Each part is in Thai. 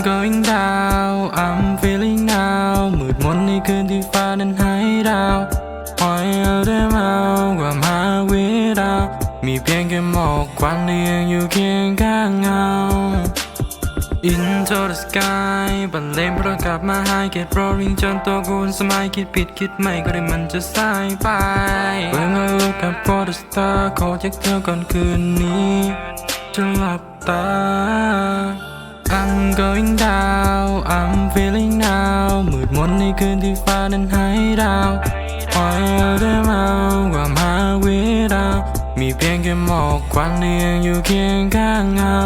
going down I'm feeling now มืดมนในคืนที่ฟ้านั้นหายดาวปล่อยเอาได้เมาความหาวิดาวมีเพียงแค่หมอกควันที่ยังอยู่เคียงข้างเงา Into the sky บรรเลงเพราะกลับมาหายเก็บ rolling จนตัวกูสมัยคิดผิดคิดไม่ก็ได้มันจะสายไป When I look up for the star ขอจากเธอก่อนคืนนี้จะหลับตา I'm going down I'm feeling now มืดมนในคืนที่ฟ้านั้นหายดาวปล่อยเอาได้เมาความหาวิดาวมีเพียงแค่หมอกควันที่ยังอยู่เคียงข้างเงา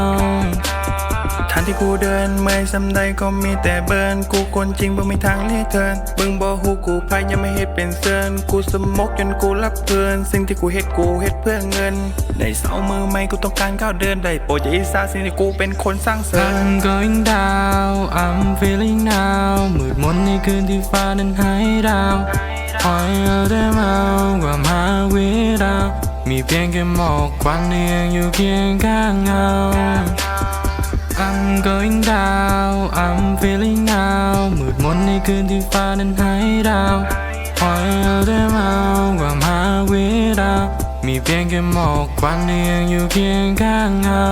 ทางที่กูเดินเมื่อยสำใดก็มีแต่เบิร์นกูคนจริงบ่มีทางเลี่ยเทินมึงบ่ฮู้กูพายยังไม่เฮ็ดเป็นเซินกูสมกจนกูรับเพื่อนสิ่งที่กูเฮ็ดเพื่อเงินในเสามือใหม่กูต้องการก้าวเดินได้โปรดอย่าอิจฉาสิ่งที่กูเป็นคนสร้างเสริม I'm going down I'm feeling now มืดมนในคืนที่ฟ้านั้นหายดาวปล่อยเอาได้เมาความหาวิดาวมีเพียงแค่หมอกควันที่ยังอยู่เคียงข้างเงาI'm going down I'm feeling now มืดมนในคืนที่ฟ้านั้นหายดาวปล่อยเอาได้เมาความหาวิดาวมีเพียงแค่หมอกควันที่ยังอยู่เคียงข้างเงา